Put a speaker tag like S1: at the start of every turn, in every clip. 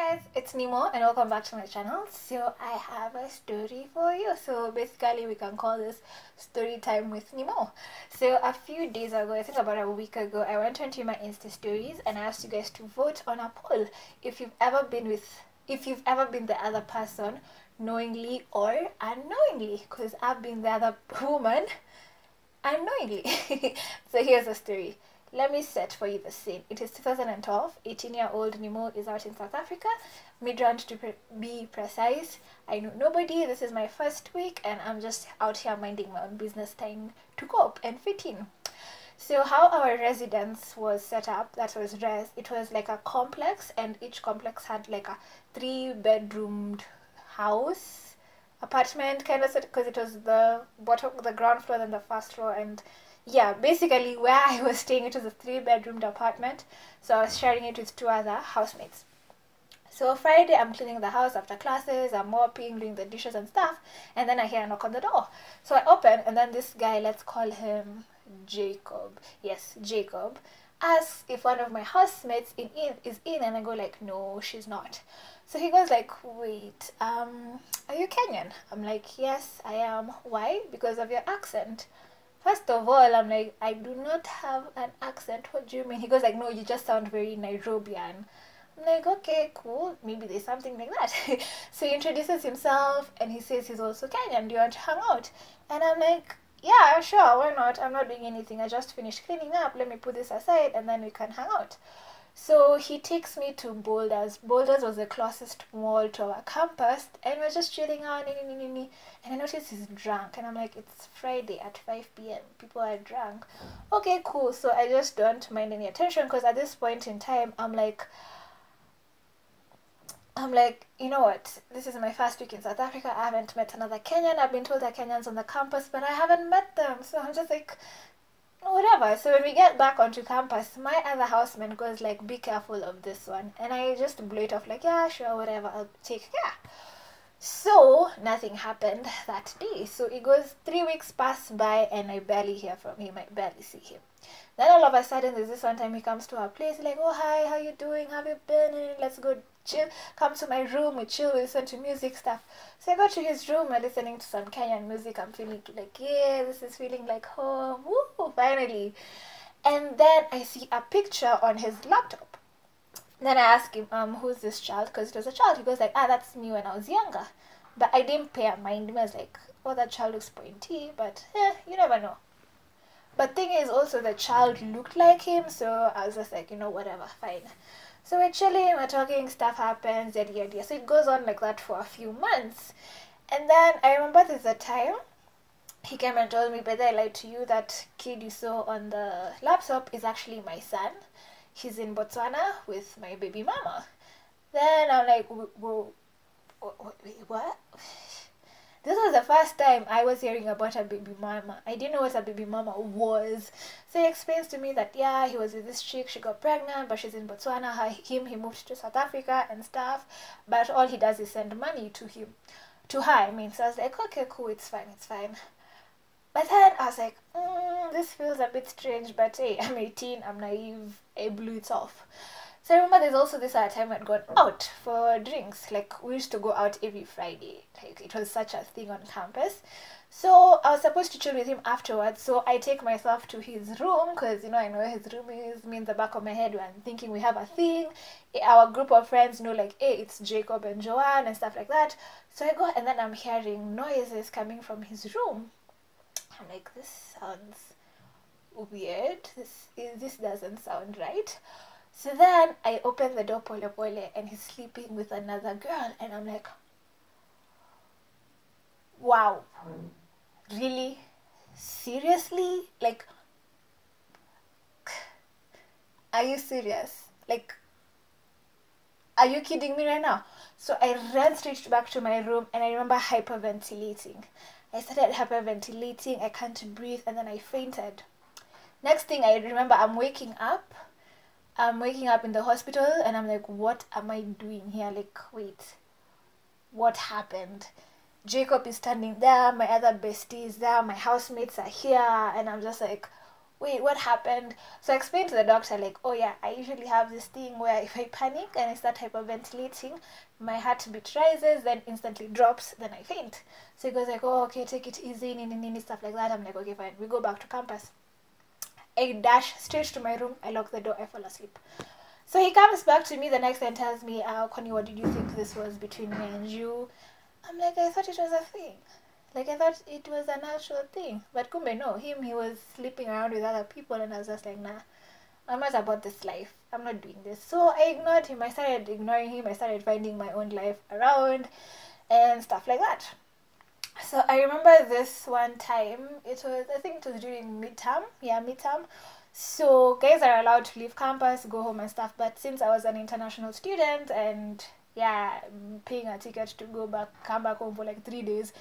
S1: Hi guys, it's Nemo and welcome back to my channel. So I have a story for you. So basically we can call this story time with Nemo. So a few days ago, I think about a week ago, I went into my Insta stories and I asked you guys to vote on a poll if you've ever been the other person knowingly or unknowingly, because I've been the other woman unknowingly. So here's the story. Let me set for you the scene. It is 2012. 18-year-old Nemo is out in South Africa, Midrand to be precise. I know nobody. This is my first week, and I'm just out here minding my own business, trying to cope and fit in. So how our residence was set up, that was it was like a complex, and each complex had like a 3-bedroomed house, apartment kind of, because it was the ground floor, then the first floor, and yeah, basically where I was staying, it was a 3-bedroomed apartment, so I was sharing it with 2 other housemates. So Friday, I'm cleaning the house after classes, I'm mopping, doing the dishes and stuff, and then I hear a knock on the door. So I open, and then this guy, let's call him Jacob. Yes, Jacob asks if one of my housemates is in, and I go like, no, she's not. So he goes like, wait, are you Kenyan? I'm like, yes, I am. Why? Because of your accent. First of all, I'm like, I do not have an accent. What do you mean? He goes like, no, you just sound very Nairobian. I'm like, okay, cool. Maybe there's something like that. So he introduces himself and he says he's also Kenyan. Do you want to hang out? And I'm like, yeah, sure, why not? I'm not doing anything. I just finished cleaning up. Let me put this aside and then we can hang out. So he takes me to Boulders. Boulders was the closest mall to our campus, and we're just chilling out, and I notice he's drunk, and I'm like, it's Friday at 5 p.m. People are drunk. Okay, cool. So I just don't mind any attention, because at this point in time, I'm like, you know what? This is my first week in South Africa. I haven't met another Kenyan. I've been told there are Kenyans on the campus, but I haven't met them. So I'm just like, whatever. So when we get back onto campus, my other houseman goes like, be careful of this one, and I just blow it off like, yeah, sure, whatever, I'll take care. So nothing happened that day. So it goes 3 weeks pass by and I barely hear from him. I barely see him. Then all of a sudden there's this one time he comes to our place like, oh hi, how you doing, have you been, let's go chill, come to my room, we chill, we listen to music stuff. So I go to his room, we're listening to some Kenyan music. I'm feeling like, yeah, this is feeling like home. Woo, finally. And then I see a picture on his laptop. Then I ask him, who's this child? Because it was a child. He goes like, that's me when I was younger. But I didn't pay mind. I was like, oh, that child looks pointy, but you never know. But thing is, also the child looked like him, so I was just like, whatever, fine. So we're chilling, we're talking, stuff happens, yada yada. So it goes on like that for a few months. And then I remember there's a time he came and told me, but I lied to you, that kid you saw on the laptop is actually my son. He's in Botswana with my baby mama. Then I'm like, whoa, wait, what? This was the first time I was hearing about a baby mama. I didn't know what a baby mama was. So he explains to me that, yeah, he was with this chick, she got pregnant, but she's in Botswana. He moved to South Africa and stuff. But all he does is send money to her, I mean. So I was like, okay, cool, it's fine. But then I was like, this feels a bit strange, but hey, I'm 18, I'm naive, I blew it off. So I remember there's also this other time I'd gone out for drinks. Like, we used to go out every Friday. Like, it was such a thing on campus. So I was supposed to chill with him afterwards. So I take myself to his room, because, I know where his room is. Me in the back of my head, I'm thinking we have a thing. Our group of friends know, like, hey, it's Jacob and Joanne and stuff like that. So I go, and then I'm hearing noises coming from his room. I'm like, this sounds weird. This doesn't sound right. So then I open the door, pole, and he's sleeping with another girl, and I'm like, wow, really? Seriously? Like, are you serious? Like, are you kidding me right now? So I ran straight back to my room, and I remember hyperventilating. I started hyperventilating, I can't breathe, and then I fainted. Next thing I remember, I'm waking up in the hospital, and I'm like, what am I doing here? Like, wait, what happened? Jacob is standing there, my other bestie is there, my housemates are here, and I'm just like, wait, what happened? So I explained to the doctor, like, oh yeah, I usually have this thing where if I panic and I start hyperventilating, my heartbeat rises, then instantly drops, then I faint. So he goes like, oh, okay, take it easy, stuff like that. I'm like, okay, fine. We go back to campus. I dash straight to my room. I lock the door. I fall asleep. So he comes back to me the next day and tells me, Connie, what did you think this was between me and you? I'm like, I thought it was a thing. Like, I thought it was an actual thing. But kumbe, no. He was sleeping around with other people, and I was just like, nah, I'm not about this life. I'm not doing this. So I ignored him. I started ignoring him. I started finding my own life around and stuff like that. So I remember this one time, I think it was during midterm. Yeah, midterm. So guys are allowed to leave campus, go home and stuff. But since I was an international student and yeah, paying a ticket to come back home for like 3 days,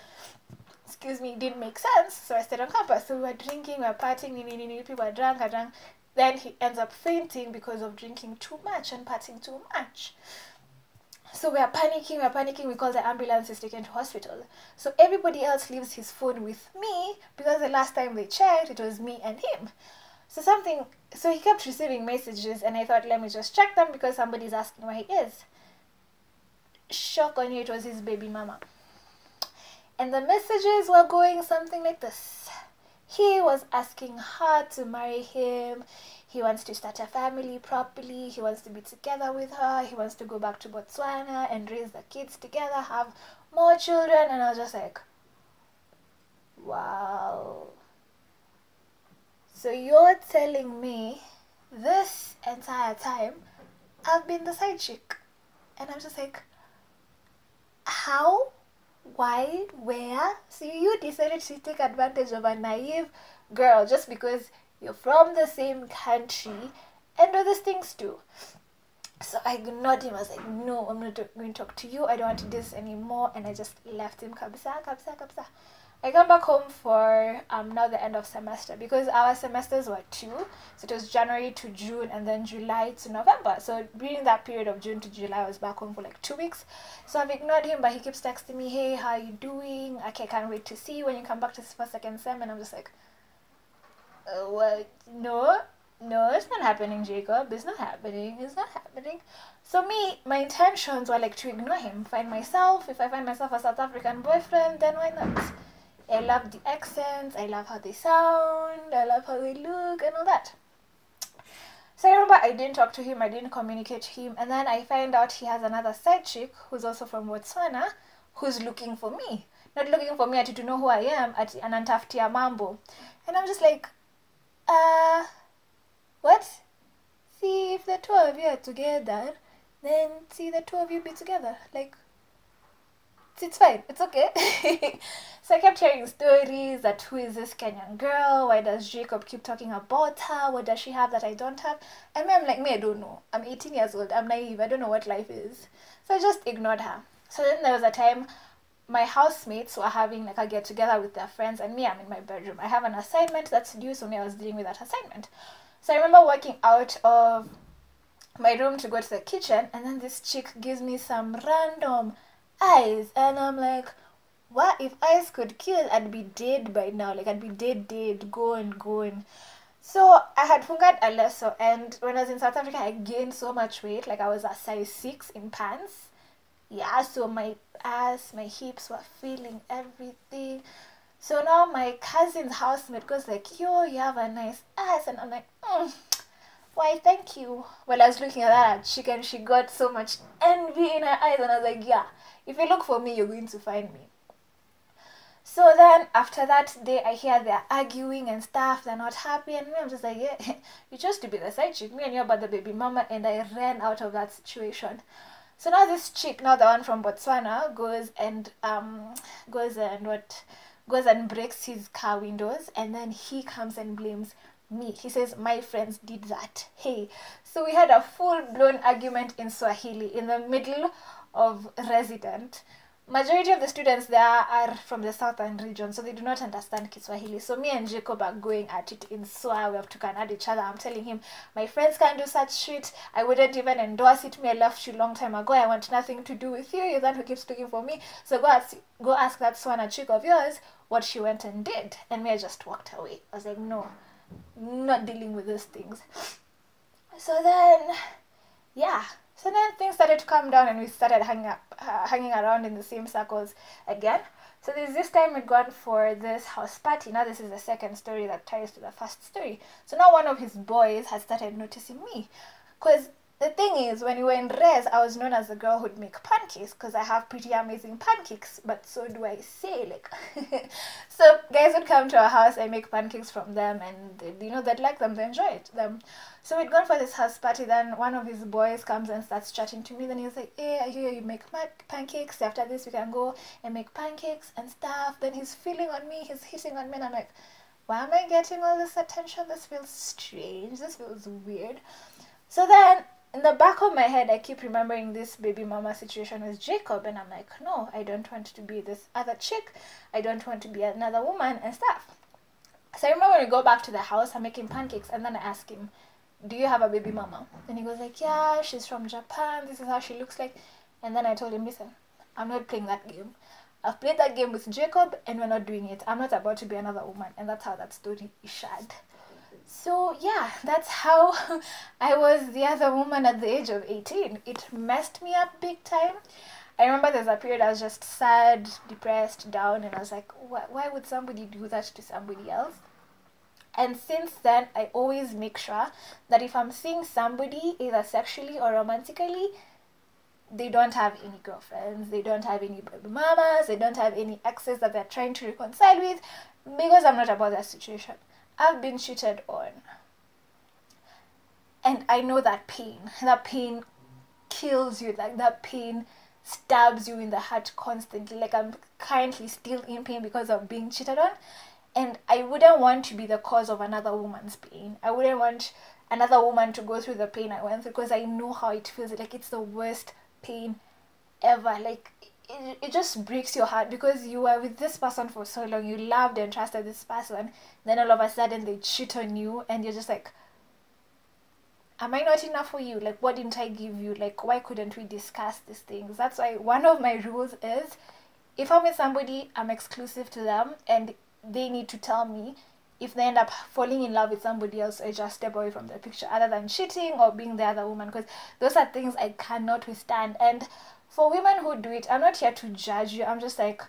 S1: excuse me, didn't make sense. So I stayed on campus. So we were drinking, we were partying, people were drunk, I drank. Then he ends up fainting because of drinking too much and partying too much. So we are panicking, we call the ambulance, he's taken to hospital. So everybody else leaves his phone with me because the last time they checked, it was me and him. So he kept receiving messages and I thought, let me just check them because somebody's asking where he is. Shock on you, it was his baby mama. And the messages were going something like this. He was asking her to marry him. He wants to start a family properly. He wants to be together with her. He wants to go back to Botswana and raise the kids together, have more children. And I was just like, wow. So you're telling me this entire time I've been the side chick? And I'm just like, how? Why? Where? So you decided to take advantage of a naive girl just because you're from the same country and do these things too. So I ignored him. I was like, no, I'm not going to talk to you. I don't want to do this anymore. And I just left him. Kabisa. I come back home for now the end of semester because our semesters were 2. So it was January to June and then July to November. So during that period of June to July, I was back home for like 2 weeks. So I've ignored him, but he keeps texting me, hey, how are you doing? Okay, I can't wait to see you when you come back to this first, second sem. And I'm just like, what? No, it's not happening, Jacob. It's not happening. So my intentions were like to ignore him, if I find myself a South African boyfriend, then why not? I love the accents, I love how they sound, I love how they look and all that. So I remember I didn't talk to him, I didn't communicate to him, and then I find out he has another side chick who's also from Botswana who's looking for me. Not looking for me to know who I am, at anantaftia mambo. And I'm just like, what? See, if the 2 of you are together, then see the 2 of you be together. Like, it's fine, it's okay. So I kept hearing stories that who is this Kenyan girl? Why does Jacob keep talking about her? What does she have that I don't have? And I'm like, I don't know. I'm 18 years old. I'm naive. I don't know what life is. So I just ignored her. So then there was a time my housemates were having like a get together with their friends and me, I'm in my bedroom. I have an assignment that's due, so I was dealing with that assignment. So I remember walking out of my room to go to the kitchen and then this chick gives me some random eyes and I'm like, what? If eyes could kill, I'd be dead by now. Like, I'd be dead, going. So I had fungaed a lesso, and when I was in South Africa, I gained so much weight. Like, I was a size 6 in pants. Yeah, so my ass, my hips were feeling everything. So now my cousin's housemate goes like, yo, you have a nice ass. And I'm like, why, thank you. Well, I was looking at that chick and she got so much envy in her eyes. And I was like, yeah, if you look for me, you're going to find me. So then after that day, I hear they're arguing and stuff. They're not happy. And me, I'm just like, yeah, you chose to be the side chick. Me and you about the baby mama. And I ran out of that situation. So now this chick, now the one from Botswana, goes and breaks his car windows. And then he comes and blames me. He says, my friends did that. Hey. So we had a full-blown argument in Swahili in the middle of resident. Majority of the students there are from the southern region, so they do not understand Kiswahili. So me and Jacob are going at it in Swa. We have to at each other. I'm telling him, my friends can't do such shit. I wouldn't even endorse it. Me, I left you long time ago. I want nothing to do with you. You're the one who keeps looking for me. So go ask that Swana chick of yours what she went and did. And me, I just walked away. I was like, no, not dealing with those things. So then, yeah. So then things started to calm down and we started hanging around in the same circles again. So there's this time we'd gone for this house party. Now this is the second story that ties to the first story. So now one of his boys has started noticing me. Because the thing is, when we were in res, I was known as the girl who'd make pancakes because I have pretty amazing pancakes, but so do I say, like. So guys would come to our house and make pancakes from them, and they'd like them, they enjoy them. So we'd gone for this house party. Then one of his boys comes and starts chatting to me. Then he was like, "Hey, I hear you make pancakes. After this, we can go and make pancakes and stuff." Then he's feeling on me, he's hitting on me, and I'm like, why am I getting all this attention? This feels strange. This feels weird. So then, in the back of my head, I keep remembering this baby mama situation with Jacob, and I'm like, no, I don't want to be this other chick. I don't want to be another woman and stuff. So I remember when we go back to the house, I'm making pancakes, and then I ask him, do you have a baby mama? And he goes like, yeah, she's from Japan. This is how she looks like. And then I told him, listen, I'm not playing that game. I've played that game with Jacob, and we're not doing it. I'm not about to be another woman. And that's how that story is shared. So yeah, that's how I was the other woman at the age of 18. It messed me up big time. I remember there's a period I was just sad, depressed, down, and I was like, why would somebody do that to somebody else? And since then, I always make sure that if I'm seeing somebody, either sexually or romantically, they don't have any girlfriends, they don't have any baby mamas, they don't have any exes that they're trying to reconcile with, because I'm not about that situation. I've been cheated on, and I know that pain. That pain kills you, like that pain stabs you in the heart constantly. Like I'm currently still in pain because of being cheated on, and I wouldn't want to be the cause of another woman's pain. I wouldn't want another woman to go through the pain I went through, because I know how it feels. Like it's the worst pain ever. Like it just breaks your heart, because you were with this person for so long, you loved and trusted this person, then all of a sudden they cheat on you, and you're just like, am I not enough for you? Like, what didn't I give you? Like, why couldn't we discuss these things? That's why one of my rules is, if I'm with somebody, I'm exclusive to them, and they need to tell me if they end up falling in love with somebody else, or just step away from the picture, other than cheating or being the other woman, because those are things I cannot withstand. And for women who do it, I'm not here to judge you. I'm just like,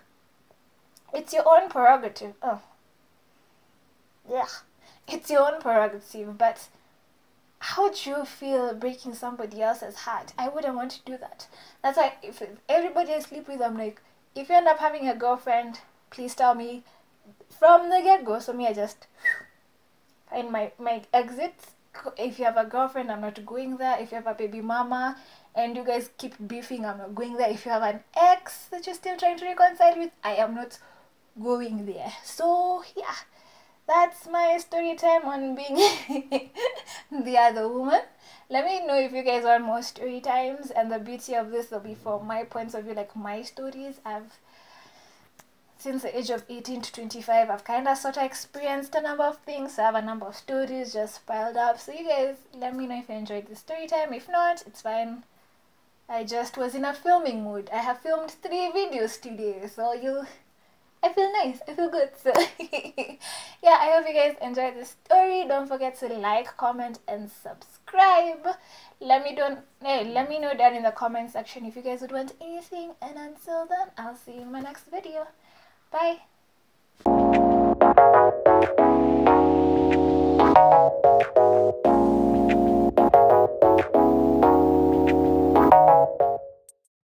S1: it's your own prerogative. Oh, yeah, it's your own prerogative. But how would you feel breaking somebody else's heart? I wouldn't want to do that. That's why if everybody I sleep with, I'm like, if you end up having a girlfriend, please tell me from the get-go. So me, I just find my exits. If you have a girlfriend, I'm not going there. If you have a baby mama and you guys keep beefing, I'm not going there. If you have an ex that you're still trying to reconcile with, I am not going there. So yeah, that's my story time on being the other woman. Let me know if you guys want more story times, and the beauty of this will be from my points of view, like my stories. Since the age of 18 to 25, I've kind of sort of experienced a number of things. So I have a number of stories just piled up. So you guys, let me know if you enjoyed this story time. If not, it's fine. I just was in a filming mood. I have filmed 3 videos today. So I feel nice. I feel good. So yeah, I hope you guys enjoyed this story. Don't forget to like, comment, and subscribe. Let me know down in the comment section if you guys would want anything. And until then, I'll see you in my next video. Bye.